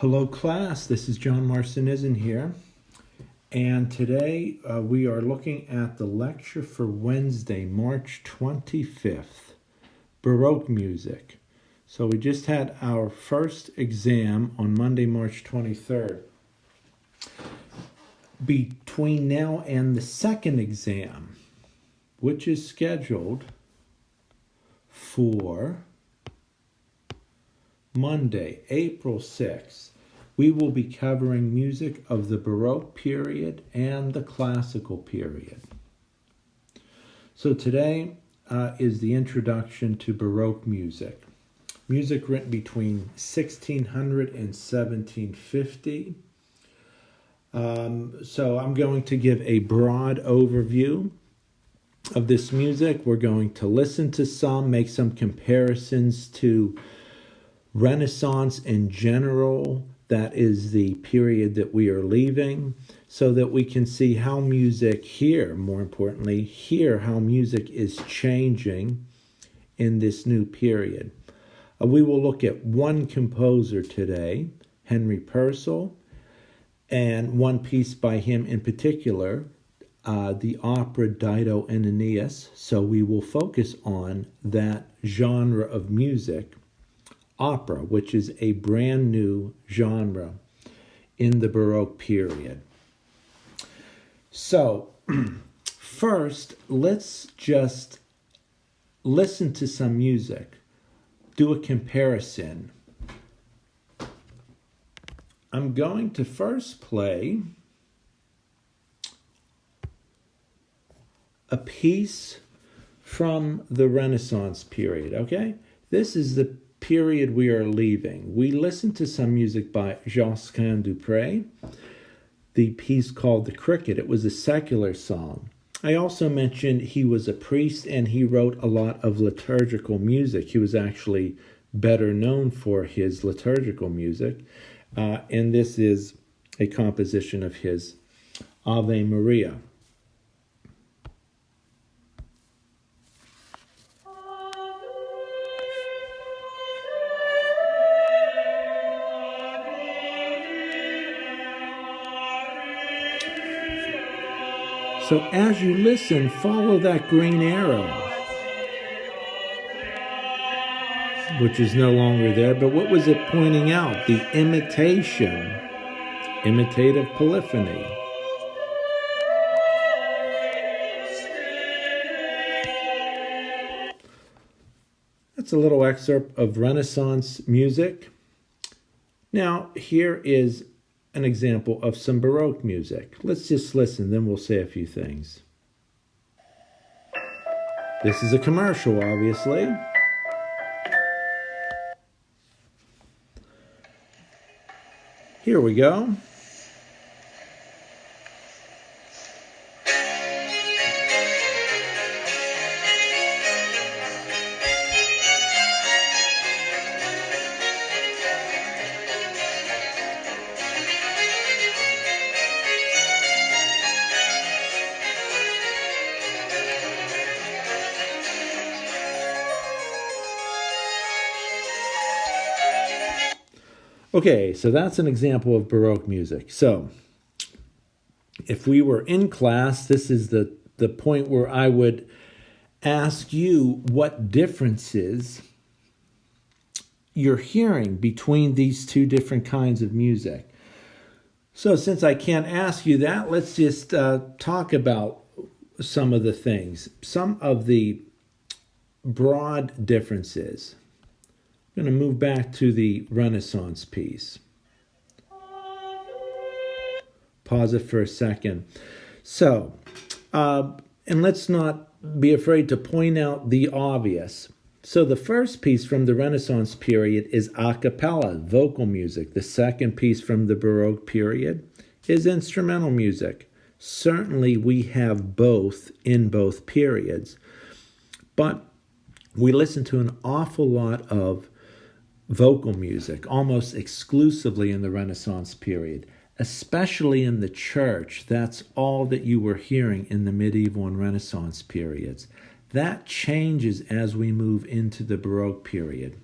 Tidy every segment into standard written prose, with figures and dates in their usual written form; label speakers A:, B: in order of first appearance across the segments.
A: Hello class, this is John Marcinizin here, and today we are looking at the lecture for Wednesday, March 25th, Baroque music. So we just had our first exam on Monday, March 23rd. Between now and the second exam, which is scheduled for Monday, April 6th, we will be covering music of the Baroque period and the classical period. So today is the introduction to Baroque music. Music written between 1600 and 1750. So I'm going to give a broad overview of this music. We're going to listen to some, make some comparisons to Renaissance in general. That is the period that we are leaving, so that we can see how music here, more importantly, hear how music is changing in this new period. We will look at one composer today, Henry Purcell, and one piece by him in particular, the opera Dido and Aeneas. So we will focus on that genre of music, opera, which is a brand new genre in the Baroque period. So, first, let's just listen to some music, do a comparison. I'm going to first play a piece from the Renaissance period, okay? This is the period we are leaving. We listened to some music by Josquin Dupré, the piece called The Cricket. It was a secular song. I also mentioned he was a priest and he wrote a lot of liturgical music. He was actually better known for his liturgical music. And this is a composition of his, Ave Maria. So as you listen, follow that green arrow, which is no longer there, but what was it pointing out? The imitation, imitative polyphony. That's a little excerpt of Renaissance music. Now, here is an example of some Baroque music. Let's just listen, then we'll say a few things. This is a commercial, obviously. Here we go. Okay, so that's an example of Baroque music. So if we were in class, this is the point where I would ask you what differences you're hearing between these two different kinds of music. So since I can't ask you that, let's just talk about some of the things, some of the broad differences. I'm going to move back to the Renaissance piece. Pause it for a second. So, and let's not be afraid to point out the obvious. So the first piece from the Renaissance period is a cappella, vocal music. The second piece from the Baroque period is instrumental music. Certainly we have both in both periods, but we listen to an awful lot of vocal music, almost exclusively in the Renaissance period, especially in the church. That's all that you were hearing in the medieval and Renaissance periods. That changes as we move into the Baroque period.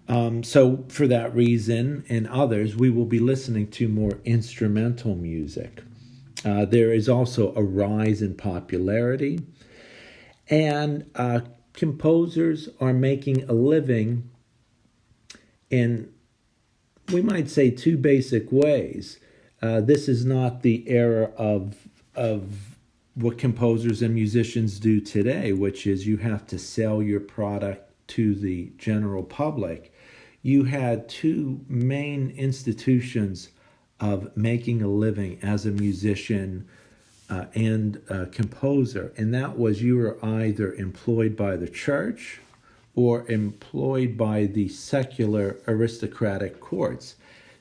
A: So for that reason and others, we will be listening to more instrumental music. There is also a rise in popularity, and composers are making a living in, we might say, two basic ways. This is not the era of what composers and musicians do today, which is you have to sell your product to the general public. You had two main institutions of making a living as a musician and a composer, and that was you were either employed by the church or employed by the secular aristocratic courts.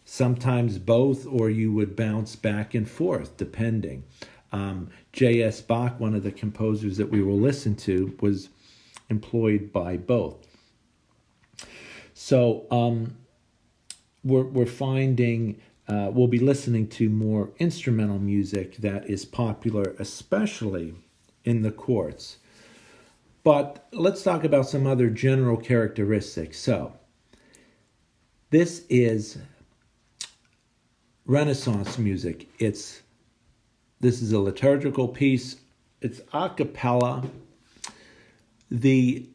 A: Sometimes both, or you would bounce back and forth depending. J.S. Bach, one of the composers that we will listen to, was employed by both. So we're finding we'll be listening to more instrumental music that is popular, especially in the courts. But let's talk about some other general characteristics. So this is Renaissance music. This is a liturgical piece. It's a cappella. The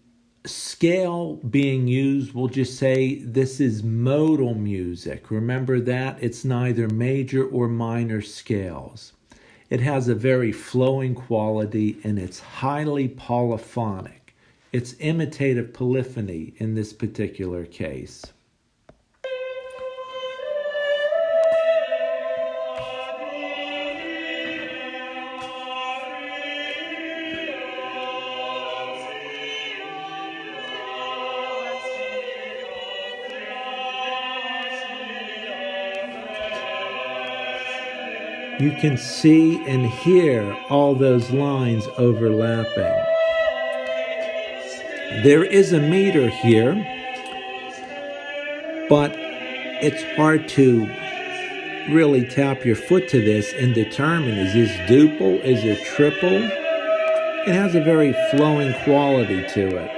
A: scale being used, we'll just say this is modal music. Remember that it's neither major or minor scales. It has a very flowing quality and it's highly polyphonic. It's imitative polyphony in this particular case. You can see and hear all those lines overlapping. There is a meter here, but it's hard to really tap your foot to this and determine, is this duple, is it triple? It has a very flowing quality to it.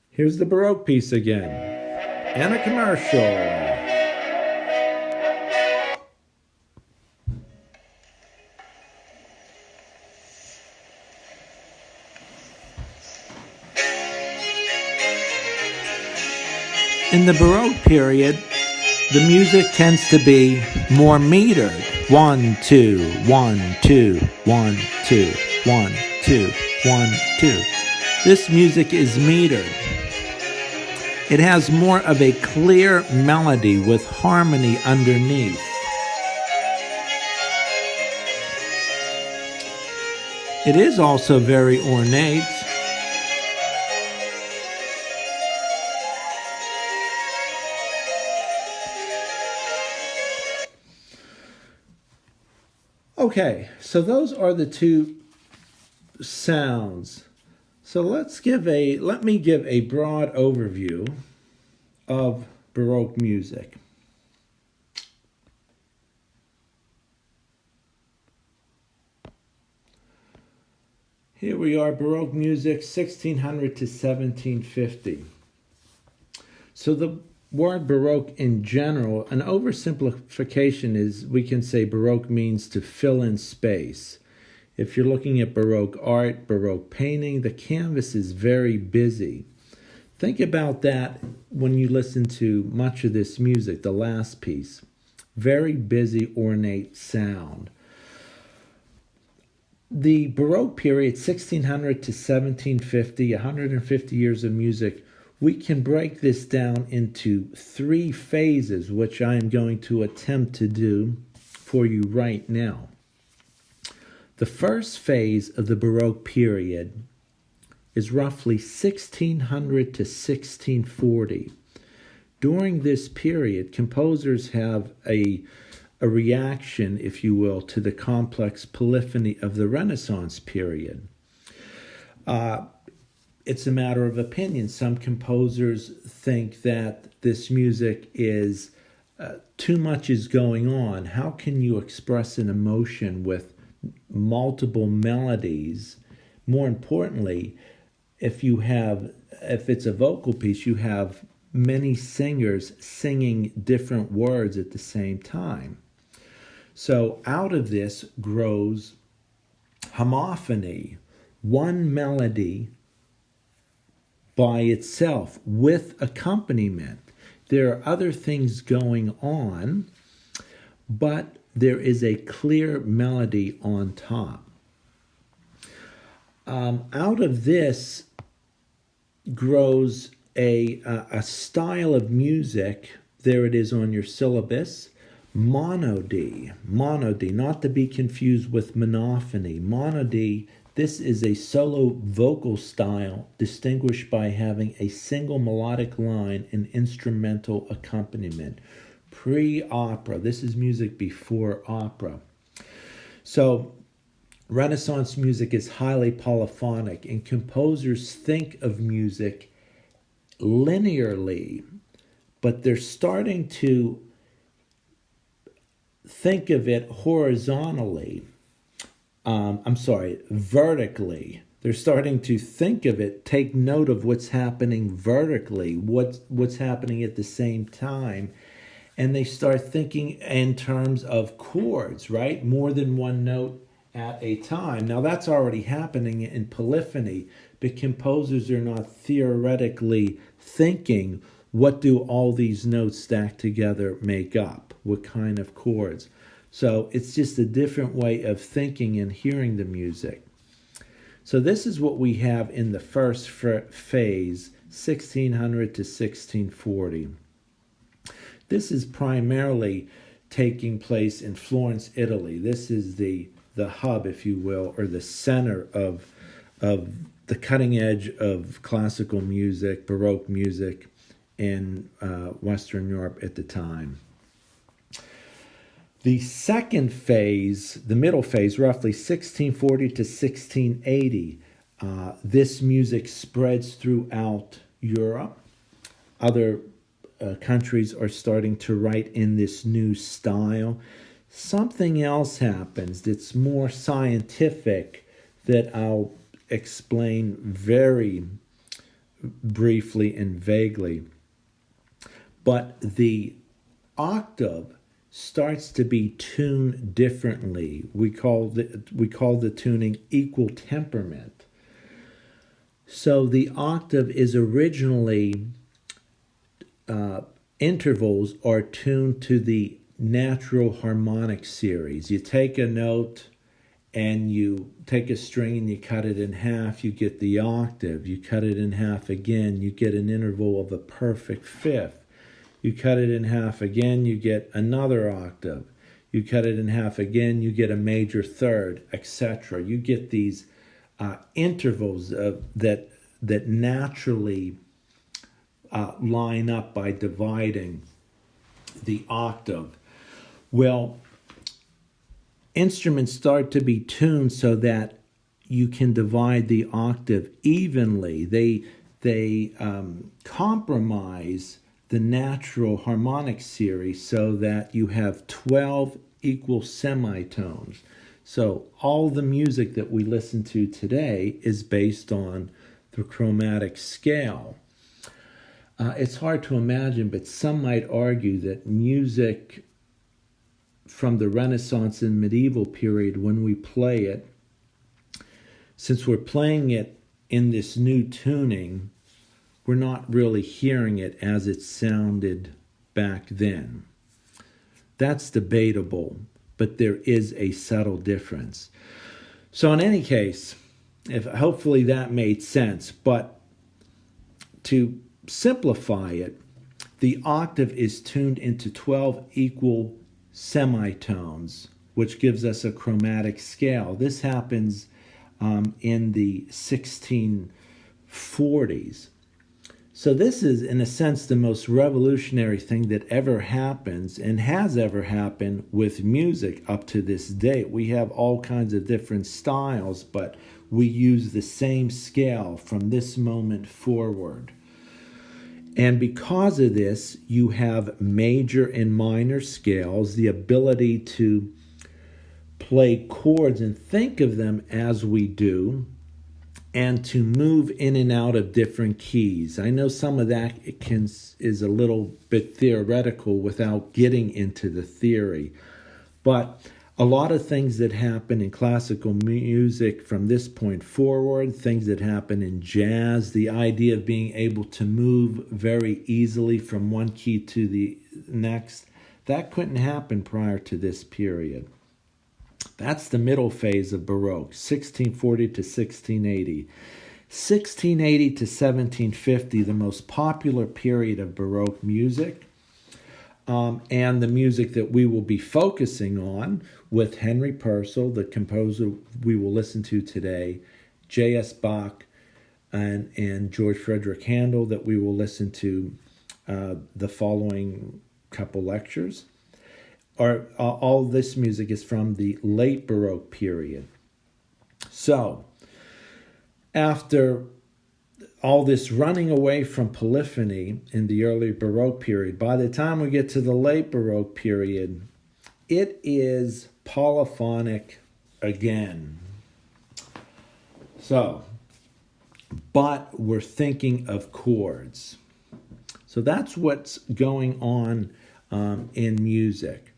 A: Here's the Baroque piece again, and a commercial. In the Baroque period, the music tends to be more metered. 1, 2, 1, 2, 1, 2, 1, 2, 1, 2. This music is metered. It has more of a clear melody with harmony underneath. It is also very ornate. Okay, so those are the two sounds. So let me give a broad overview of Baroque music. Here we are, Baroque music, 1600 to 1750. So the word Baroque in general, an oversimplification is, we can say Baroque means to fill in space. If you're looking at Baroque art, Baroque painting, the canvas is very busy. Think about that when you listen to much of this music, the last piece. Very busy, ornate sound. The Baroque period, 1600 to 1750, 150 years of music, we can break this down into three phases, which I am going to attempt to do for you right now. The first phase of the Baroque period is roughly 1600 to 1640. During this period, composers have a reaction, if you will, to the complex polyphony of the Renaissance period. It's a matter of opinion. Some composers think that this music is too much is going on. How can you express an emotion with multiple melodies. More importantly, if it's a vocal piece, you have many singers singing different words at the same time. So out of this grows homophony, one melody by itself with accompaniment. There are other things going on, but there is a clear melody on top. Out of this grows a style of music. There it is on your syllabus. Monody, not to be confused with monophony. Monody, this is a solo vocal style distinguished by having a single melodic line and instrumental accompaniment. Pre-opera, this is music before opera. So Renaissance music is highly polyphonic, and composers think of music linearly, but they're starting to think of it vertically. They're starting to think of it, take note of what's happening vertically, what's happening at the same time, and they start thinking in terms of chords, right? More than one note at a time. Now that's already happening in polyphony, but composers are not theoretically thinking, what do all these notes stacked together make up? What kind of chords? So it's just a different way of thinking and hearing the music. So this is what we have in the first phase, 1600 to 1640. This is primarily taking place in Florence, Italy. This is the hub, if you will, or the center of the cutting edge of classical music, Baroque music in Western Europe at the time. The second phase, the middle phase, roughly 1640 to 1680, this music spreads throughout Europe. Other countries are starting to write in this new style. Something else happens that's more scientific that I'll explain very briefly and vaguely. But the octave starts to be tuned differently. We call the tuning equal temperament. So the octave is originally intervals are tuned to the natural harmonic series. You take a note and you take a string and you cut it in half, you get the octave. You cut it in half again, you get an interval of a perfect fifth. You cut it in half again, you get another octave. You cut it in half again, you get a major third, etc. You get these intervals that naturally line up by dividing the octave. Well, instruments start to be tuned so that you can divide the octave evenly. They compromise the natural harmonic series so that you have 12 equal semitones. So all the music that we listen to today is based on the chromatic scale. It's hard to imagine, but some might argue that music from the Renaissance and medieval period, when we play it, since we're playing it in this new tuning, we're not really hearing it as it sounded back then. That's debatable, but there is a subtle difference. So in any case, hopefully that made sense, but to simplify it, the octave is tuned into 12 equal semitones, which gives us a chromatic scale. This happens in the 1640s. So this is, in a sense, the most revolutionary thing that ever happens and has ever happened with music up to this date. We have all kinds of different styles, but we use the same scale from this moment forward. And because of this, you have major and minor scales, the ability to play chords and think of them as we do, and to move in and out of different keys. I know some of that is a little bit theoretical without getting into the theory, but a lot of things that happen in classical music from this point forward, things that happen in jazz, the idea of being able to move very easily from one key to the next, that couldn't happen prior to this period. That's the middle phase of Baroque, 1640 to 1680. 1680 to 1750, the most popular period of Baroque music, and the music that we will be focusing on with Henry Purcell, the composer we will listen to today, J.S. Bach, and George Frederick Handel that we will listen to the following couple lectures. All this music is from the late Baroque period. So, after all this running away from polyphony in the early Baroque period, by the time we get to the late Baroque period, it is polyphonic again. So, but we're thinking of chords. So that's what's going on in music.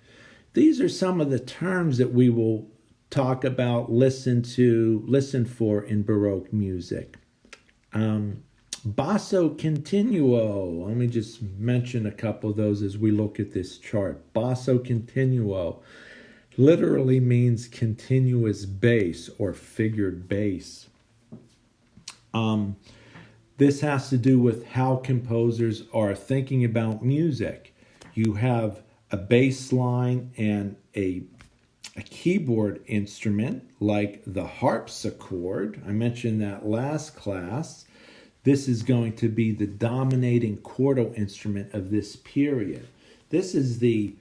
A: These are some of the terms that we will talk about, listen for in Baroque music. Basso continuo. Let me just mention a couple of those as we look at this chart. Basso continuo literally means continuous bass or figured bass. This has to do with how composers are thinking about music. You have a bass line and a keyboard instrument like the harpsichord. I mentioned that last class. This is going to be the dominating chordal instrument of this period. This is the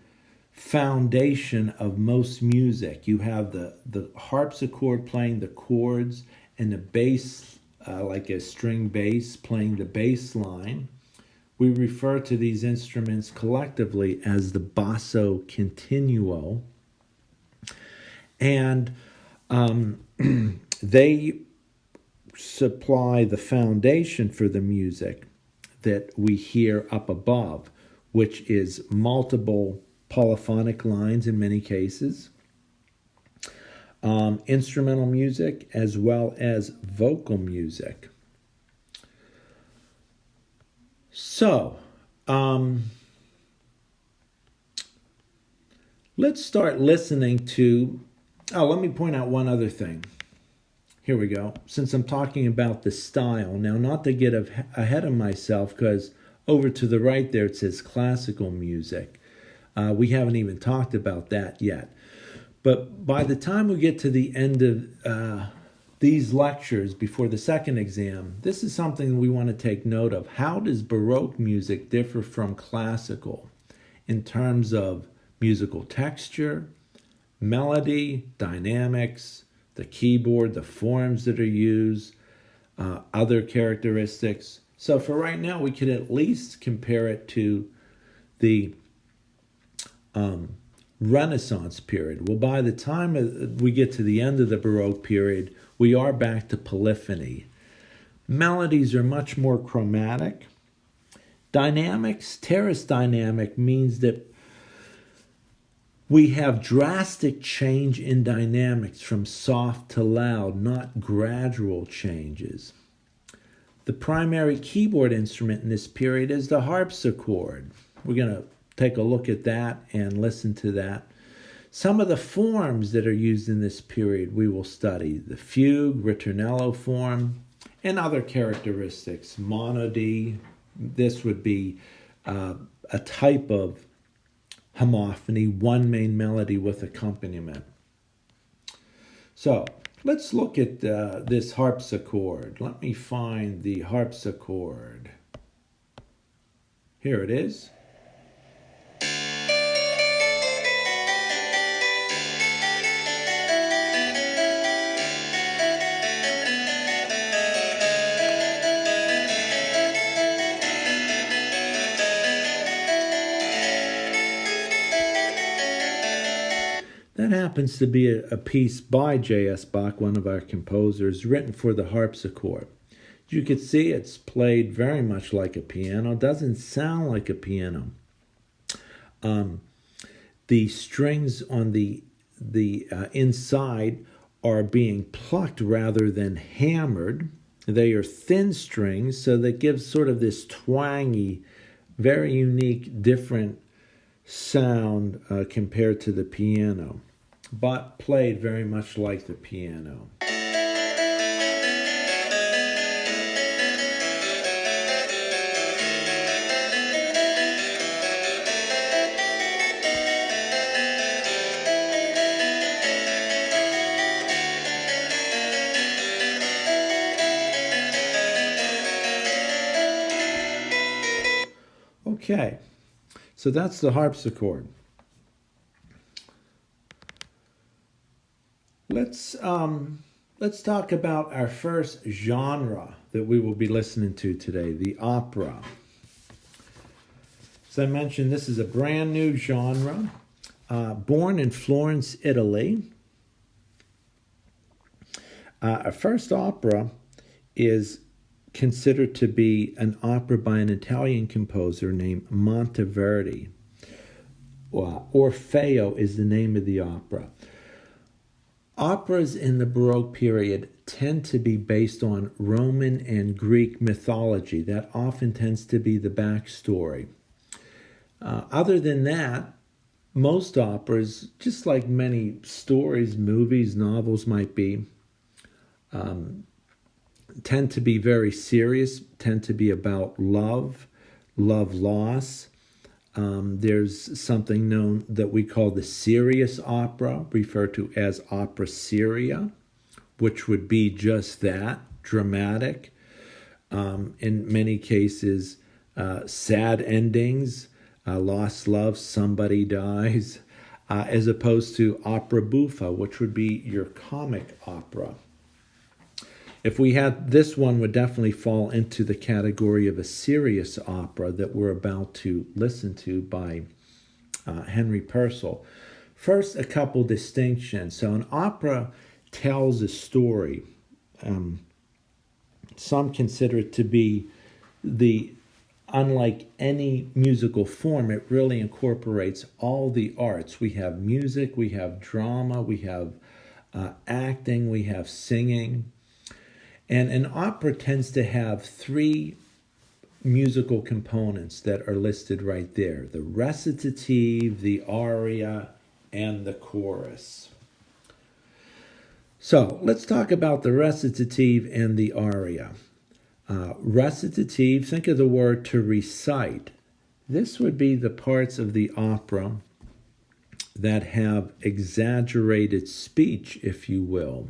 A: foundation of most music. You have the harpsichord playing the chords and the bass, like a string bass, playing the bass line. We refer to these instruments collectively as the basso continuo. And they supply the foundation for the music that we hear up above, which is multiple polyphonic lines in many cases, instrumental music, as well as vocal music. So, let's start listening to, let me point out one other thing. Here we go. Since I'm talking about the style, now not to get ahead of myself, because over to the right there it says classical music. We haven't even talked about that yet. But by the time we get to the end of these lectures before the second exam, this is something we want to take note of. How does Baroque music differ from classical in terms of musical texture, melody, dynamics, the keyboard, the forms that are used, other characteristics? So for right now, we could at least compare it to the Renaissance period. Well, by the time we get to the end of the Baroque period, we are back to polyphony. Melodies are much more chromatic. Dynamics, terrace dynamic means that we have drastic change in dynamics from soft to loud, not gradual changes. The primary keyboard instrument in this period is the harpsichord. We're going to take a look at that and listen to that. Some of the forms that are used in this period we will study: the fugue, ritornello form, and other characteristics. Monody, this would be a type of homophony, one main melody with accompaniment. So let's look at this harpsichord. Let me find the harpsichord. Here it is. That happens to be a piece by J.S. Bach, one of our composers, written for the harpsichord. You can see it's played very much like a piano. It doesn't sound like a piano. The strings on the inside are being plucked rather than hammered. They are thin strings, so that gives sort of this twangy, very unique, different sound compared to the piano, but played very much like the piano. Okay, so that's the harpsichord. Let's talk about our first genre that we will be listening to today, the opera. As I mentioned, this is a brand new genre, born in Florence, Italy. Our first opera is considered to be an opera by an Italian composer named Monteverdi. Orfeo is the name of the opera. Operas in the Baroque period tend to be based on Roman and Greek mythology. That often tends to be the backstory. Other than that, most operas, just like many stories, movies, novels might be, tend to be very serious, tend to be about love loss. There's something known that we call the serious opera, referred to as opera seria, which would be just that, dramatic. In many cases, sad endings, lost love, somebody dies, as opposed to opera buffa, which would be your comic opera. If we had, this one would definitely fall into the category of a serious opera that we're about to listen to by Henry Purcell. First, a couple distinctions. So an opera tells a story. Some consider it to be unlike any musical form, it really incorporates all the arts. We have music, we have drama, we have acting, we have singing. And an opera tends to have three musical components that are listed right there: the recitative, the aria, and the chorus. So let's talk about the recitative and the aria. Recitative, think of the word to recite. This would be the parts of the opera that have exaggerated speech, if you will.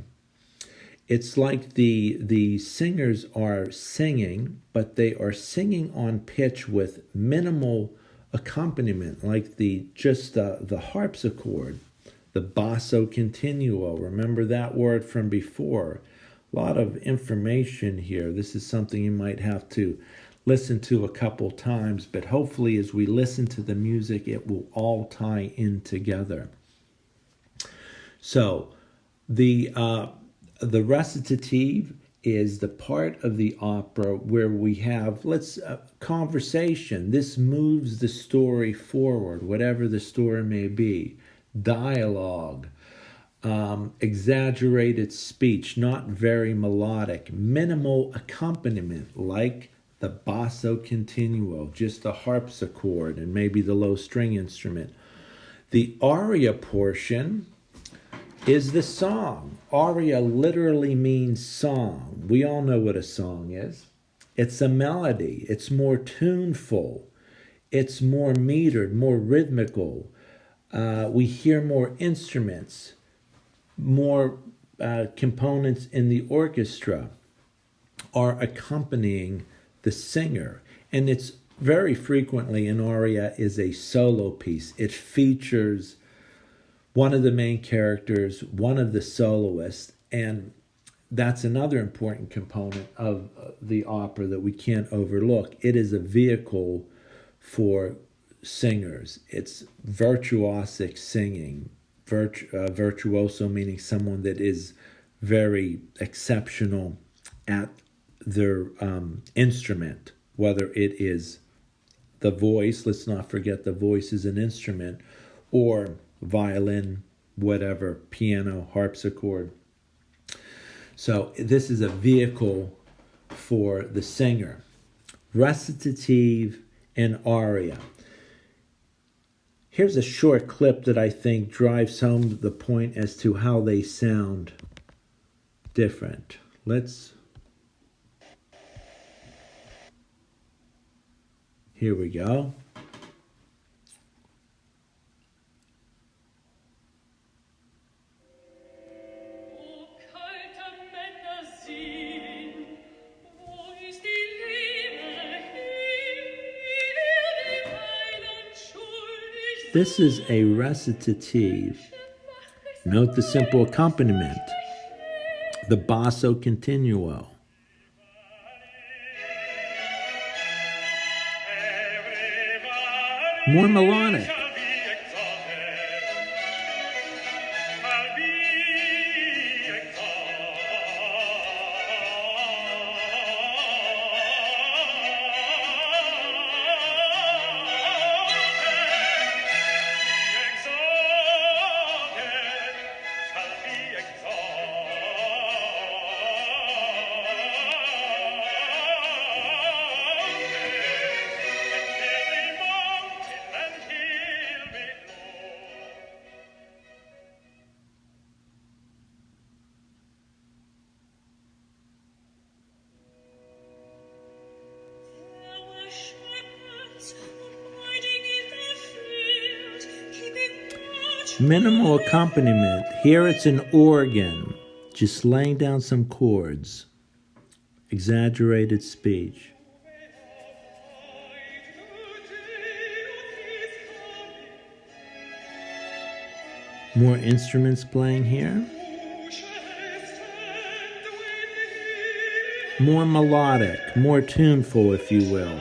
A: It's like the singers are singing, but they are singing on pitch with minimal accompaniment, like the harpsichord, the basso continuo. Remember that word from before. A lot of information here. This is something you might have to listen to a couple times, but hopefully as we listen to the music, it will all tie in together. So the recitative is the part of the opera where we have conversation. This moves the story forward, whatever the story may be. Dialogue, exaggerated speech, not very melodic, minimal accompaniment like the basso continuo, just a harpsichord and maybe the low string instrument. The aria portion is the song. Aria literally means song. We all know what a song is. It's a melody. It's more tuneful. It's more metered, more rhythmical. We hear more instruments, more components in the orchestra are accompanying the singer. And it's very frequently an aria is a solo piece. It features one of the main characters, one of the soloists, and that's another important component of the opera that we can't overlook. It is a vehicle for singers. It's virtuosic singing, virtuoso, meaning someone that is very exceptional at their instrument, whether it is the voice, let's not forget the voice is an instrument, or violin, whatever, piano, harpsichord. So this is a vehicle for the singer. Recitative and aria. Here's a short clip that I think drives home the point as to how they sound different. Here we go. This is a recitative. Note the simple accompaniment, the basso continuo. More melodic. Minimal accompaniment. Here it's an organ, just laying down some chords. Exaggerated speech. More instruments playing here. More melodic, more tuneful, if you will.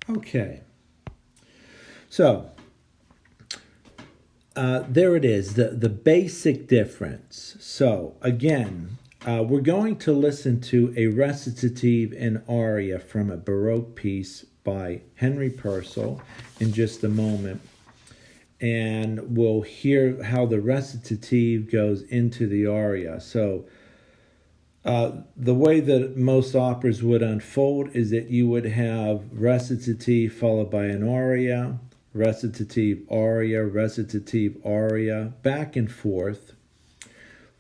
A: Okay, so there it is, the basic difference. So again, we're going to listen to a recitative and aria from a Baroque piece by Henry Purcell in just a moment. And we'll hear how the recitative goes into the aria. So the way that most operas would unfold is that you would have recitative followed by an aria, recitative, aria, back and forth.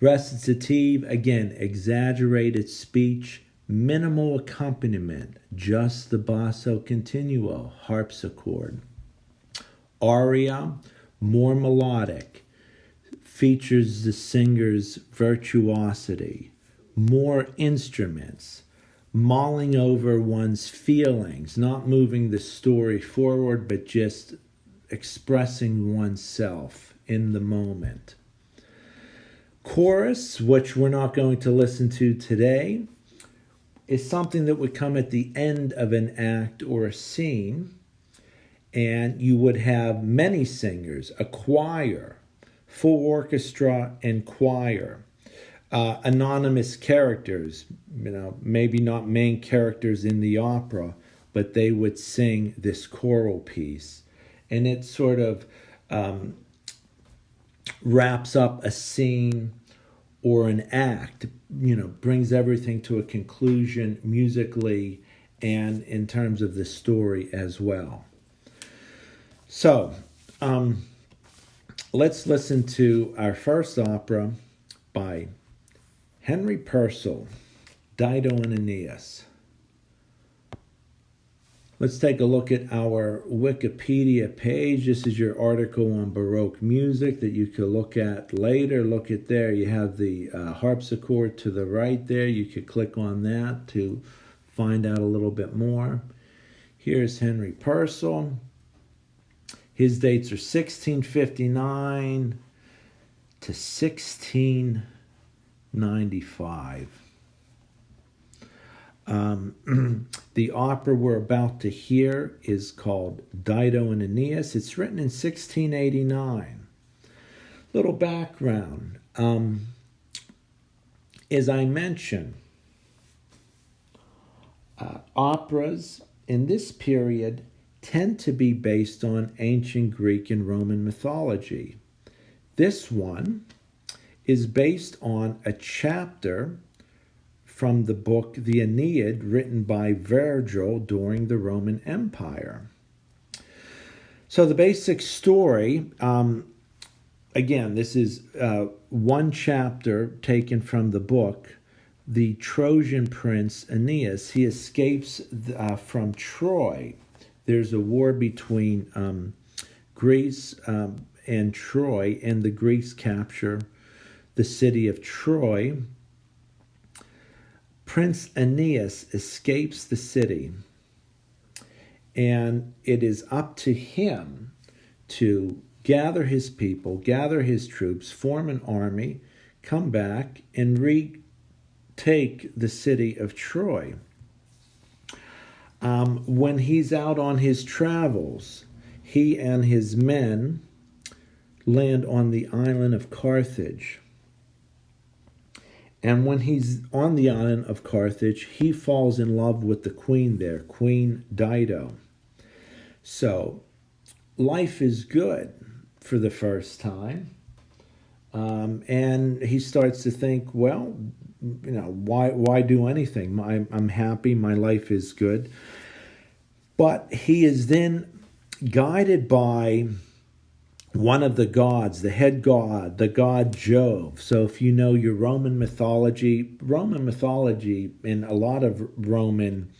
A: Recitative, again, exaggerated speech, minimal accompaniment, just the basso continuo, harpsichord. Aria, more melodic, features the singer's virtuosity. More instruments, mulling over one's feelings, not moving the story forward, but just expressing oneself in the moment. Chorus, which we're not going to listen to today, is something that would come at the end of an act or a scene, and you would have many singers, a choir, full orchestra and choir. Anonymous characters, maybe not main characters in the opera, but they would sing this choral piece. And it sort of wraps up a scene or an act, brings everything to a conclusion musically and in terms of the story as well. So, let's listen to our first opera by Henry Purcell, Dido and Aeneas. Let's take a look at our Wikipedia page. This is your article on Baroque music that you could look at later. Look at there. You have the harpsichord to the right there. You could click on that to find out a little bit more. Here's Henry Purcell. His dates are 1659 to 1695. The opera we're about to hear is called Dido and Aeneas. It's written in 1689. Little background. As I mentioned, operas in this period tend to be based on ancient Greek and Roman mythology. This one is based on a chapter from the book The Aeneid, written by Virgil during the Roman Empire. So the basic story, again, this is one chapter taken from the book. The Trojan prince Aeneas, he escapes from Troy. There's a war between Greece and Troy, and the Greeks capture the city of Troy. Prince Aeneas escapes the city, and it is up to him to gather his people, gather his troops, form an army, come back, and retake the city of Troy. When he's out on his travels, he and his men land on the island of Carthage. And when he's on the island of Carthage, he falls in love with the queen there, Queen Dido. So life is good for the first time. And he starts to think, well, why do anything? I'm happy, my life is good. But he is then guided by one of the gods, the head god, the god Jove. So if you know your Roman mythology in a lot of Roman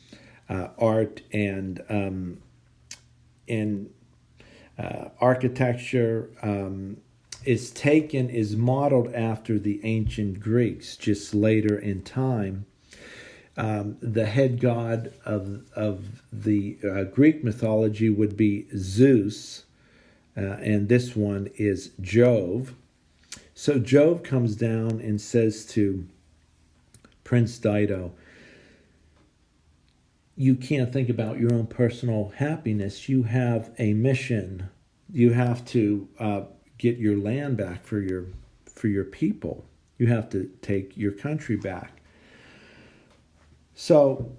A: art and architecture is modeled after the ancient Greeks, just later in time. The head god of the Greek mythology would be Zeus, and this one is Jove. So Jove comes down and says to Prince Dido, you can't think about your own personal happiness. You have a mission. You have to get your land back for your people. You have to take your country back. So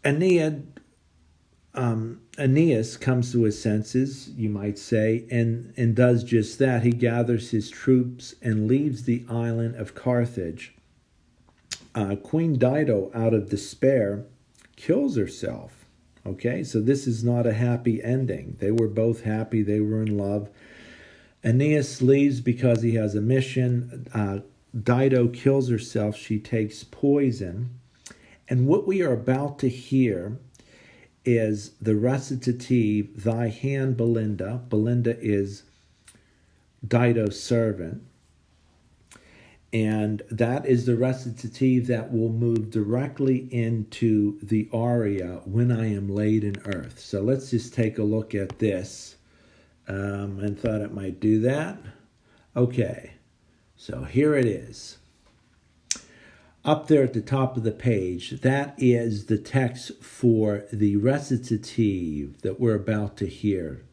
A: Aeneas comes to his senses, you might say, and does just that. He gathers his troops and leaves the island of Carthage. Queen Dido, out of despair, kills herself. Okay, so this is not a happy ending. They were both happy. They were in love. Aeneas leaves because he has a mission. Dido kills herself. She takes poison. And what we are about to hear is the recitative, Thy Hand, Belinda. Belinda is Dido's servant. And that is the recitative that will move directly into the aria, When I Am Laid in Earth. So let's just take a look at this. And thought it might do that. Okay, so here it is. Up there at the top of the page, that is the text for the recitative that we're about to hear.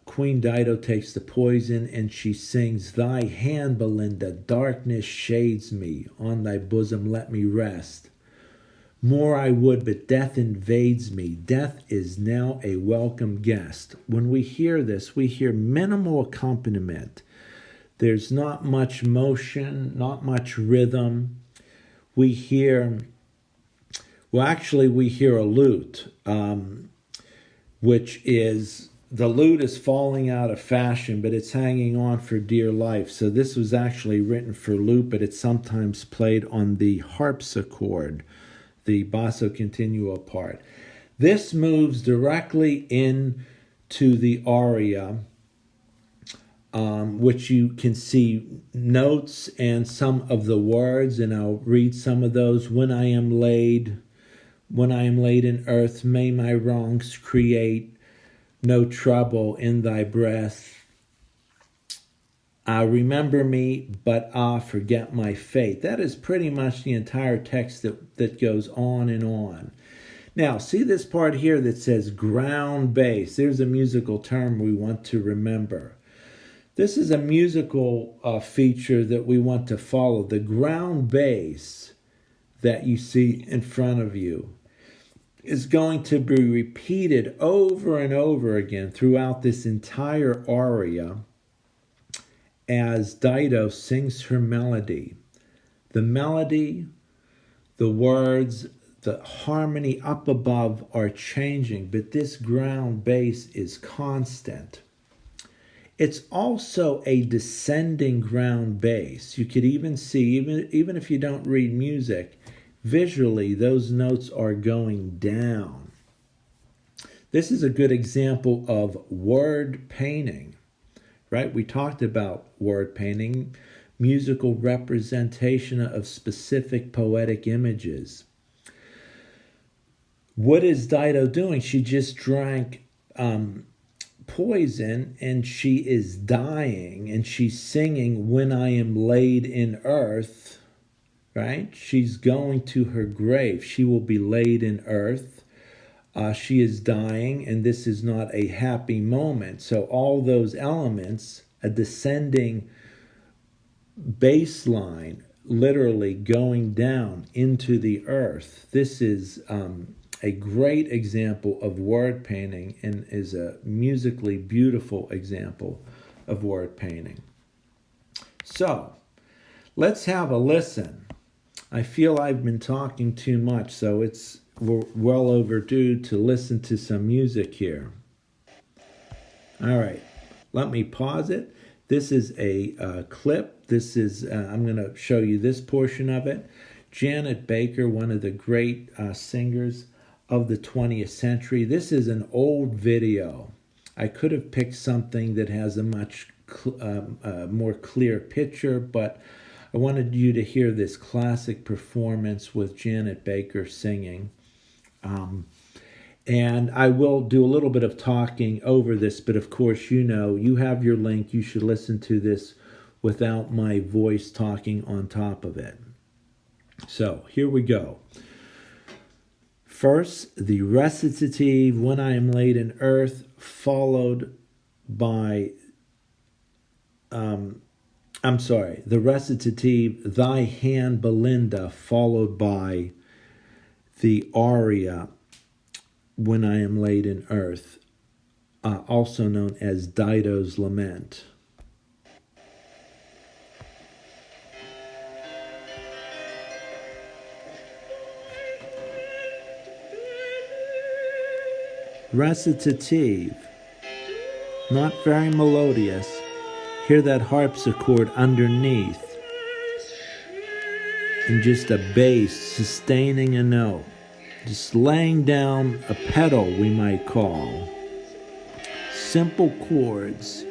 A: Queen Dido takes the poison and she sings, Thy hand, Belinda, darkness shades me, on thy bosom let me rest. More I would, but death invades me. Death is now a welcome guest. When we hear this, we hear minimal accompaniment. There's not much motion, not much rhythm. We hear a lute. which is the lute is falling out of fashion, but it's hanging on for dear life. So this was actually written for lute, but it's sometimes played on the harpsichord, the basso continuo part. This moves directly into the aria, which you can see notes and some of the words, and I'll read some of those. When I am laid in earth, may my wrongs create no trouble in thy breast. Remember me, but forget my fate. That is pretty much the entire text that goes on and on. Now, see this part here that says ground bass. There's a musical term we want to remember. This is a musical feature that we want to follow. The ground bass that you see in front of you is going to be repeated over and over again throughout this entire aria as Dido sings her melody. The melody, the words, the harmony up above are changing, but this ground bass is constant. It's also a descending ground bass. You could even see, even if you don't read music, visually those notes are going down. This is a good example of word painting, right? We talked about word painting, musical representation of specific poetic images. What is Dido doing? She just drank poison and she is dying, and she's singing when I am laid in earth, right? She's going to her grave. She will be laid in earth. She is dying, and this is not a happy moment. So all those elements, a descending bass line, literally going down into the earth. This is a great example of word painting and is a musically beautiful example of word painting. So let's have a listen. I feel I've been talking too much, so we're well overdue to listen to some music here. All right, let me pause it. This is a clip. This is I'm going to show you this portion of it. Janet Baker, one of the great singers of the 20th century. This is an old video. I could have picked something that has a much more clear picture, but I wanted you to hear this classic performance with Janet Baker singing. And I will do a little bit of talking over this, but of course, you have your link. You should listen to this without my voice talking on top of it. So here we go. First, the recitative, when I am laid in earth, followed by, the recitative, thy hand, Belinda, followed by the aria, when I am laid in earth, also known as Dido's Lament. Recitative, not very melodious. Hear that harpsichord underneath, and just a bass sustaining a note, just laying down a pedal, we might call. Simple chords.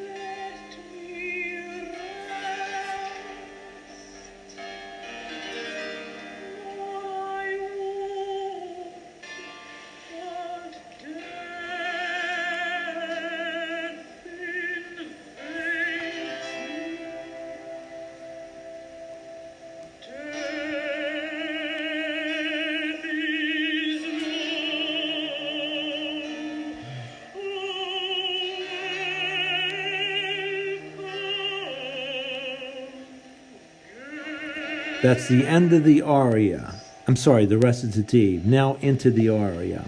A: That's the end of the aria. The recitative. Now into the aria.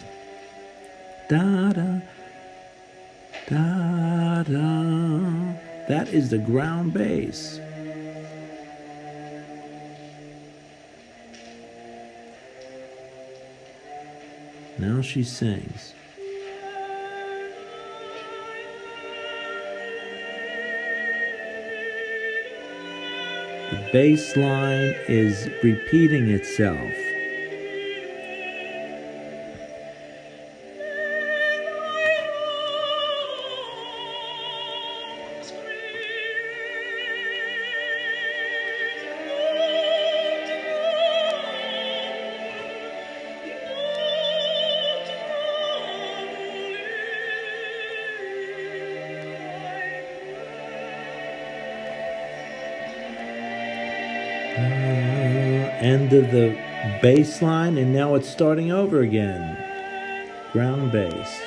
A: Da da da da. That is the ground bass. Now she sings. The bass line is repeating itself. End of the bass line, and now it's starting over again. Ground bass.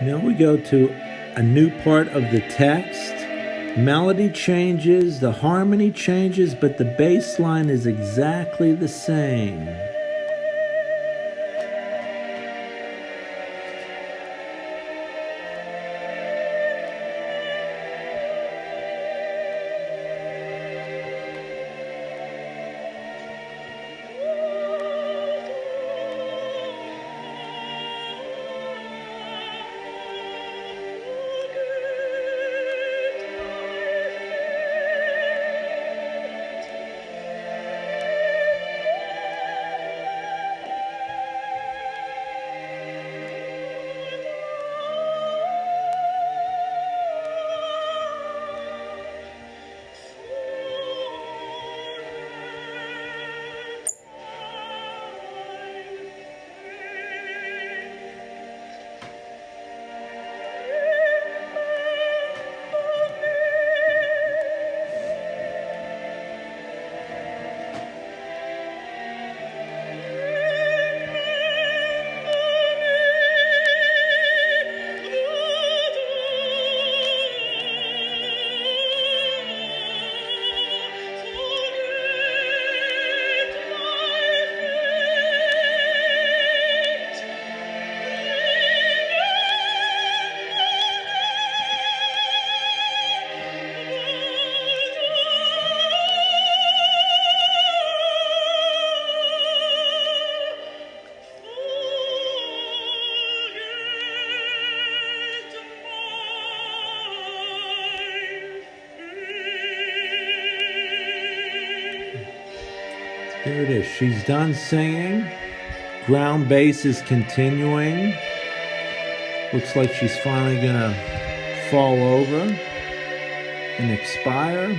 A: Now we go to a new part of the text. Melody changes, the harmony changes, but the bass line is exactly the same. There it is. She's done singing. Ground bass is continuing. Looks like she's finally gonna fall over and expire.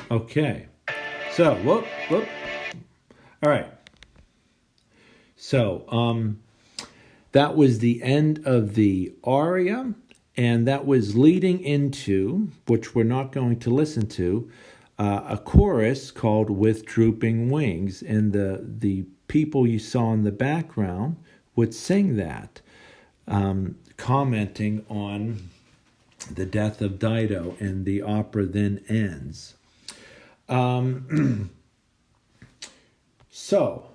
A: Okay, so whoop. All right. So that was the end of the aria, and that was leading into, which we're not going to listen to, a chorus called "With Drooping Wings," and the people you saw in the background would sing that, commenting on the death of Dido, and the opera then ends. So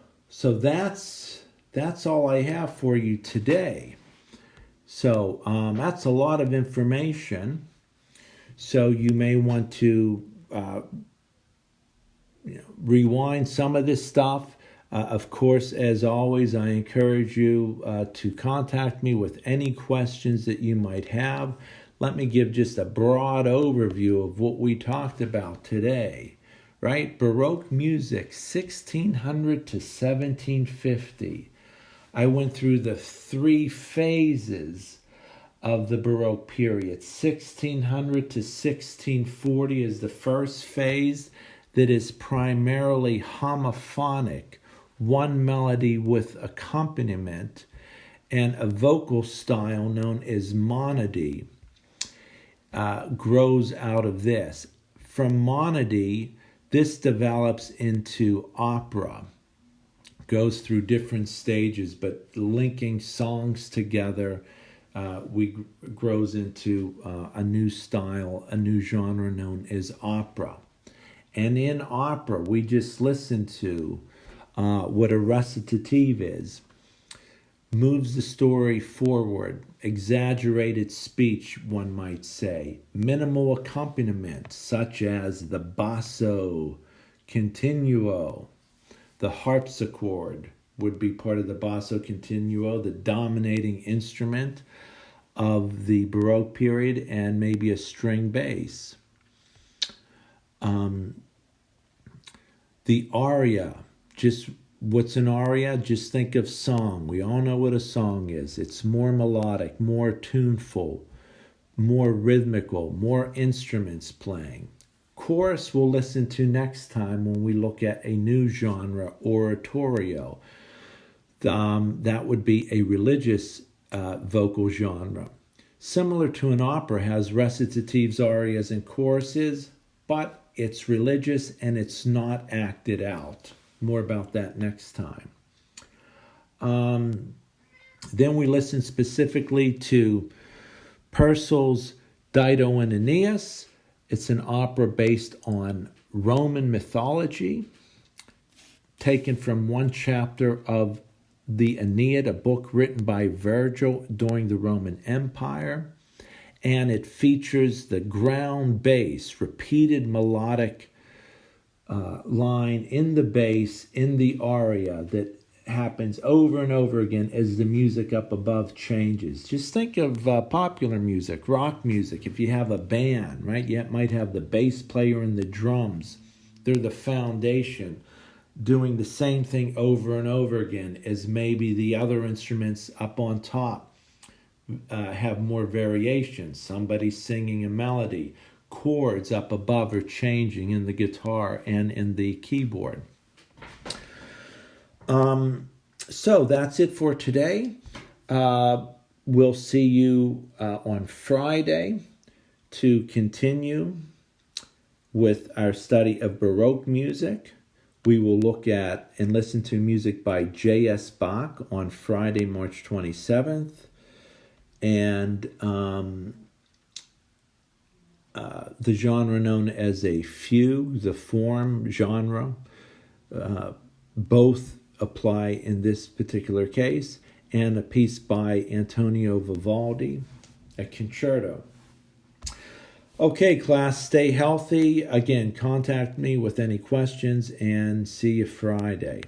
A: that's all I have for you today. So that's a lot of information. So you may want to rewind some of this stuff. Of course, as always, I encourage you to contact me with any questions that you might have. Let me give just a broad overview of what we talked about today. Right? Baroque music, 1600 to 1750. I went through the three phases of the Baroque period. 1600 to 1640 is the first phase that is primarily homophonic, one melody with accompaniment, and a vocal style known as monody grows out of this. From monody, this develops into opera, goes through different stages, but linking songs together grows into a new style, a new genre known as opera. And in opera, we just listen to what a recitative is. Moves the story forward, exaggerated speech, one might say, minimal accompaniment, such as the basso continuo, the harpsichord would be part of the basso continuo, the dominating instrument of the Baroque period, and maybe a string bass. The aria, just what's an aria? Just think of song. We all know what a song is. It's more melodic, more tuneful, more rhythmical, more instruments playing. Chorus we'll listen to next time when we look at a new genre, oratorio. That would be a religious vocal genre. Similar to an opera, has recitatives, arias, and choruses, but it's religious and it's not acted out. More about that next time. Then we listen specifically to Purcell's Dido and Aeneas. It's an opera based on Roman mythology, taken from one chapter of the Aeneid, a book written by Virgil during the Roman Empire. And it features the ground bass, repeated melodic line in the bass, in the aria that happens over and over again as the music up above changes. Just think of popular music, rock music. If you have a band, right, you might have the bass player and the drums. They're the foundation, doing the same thing over and over again as maybe the other instruments up on top have more variations. Somebody singing a melody, chords up above are changing in the guitar and in the keyboard. So that's it for today. We'll see you on Friday to continue with our study of Baroque music. We will look at and listen to music by J.S. Bach on Friday, March 27th. And the genre known as a fugue, the form genre, both apply in this particular case, and a piece by Antonio Vivaldi, a concerto. Okay, class, stay healthy. Again, contact me with any questions, and see you Friday.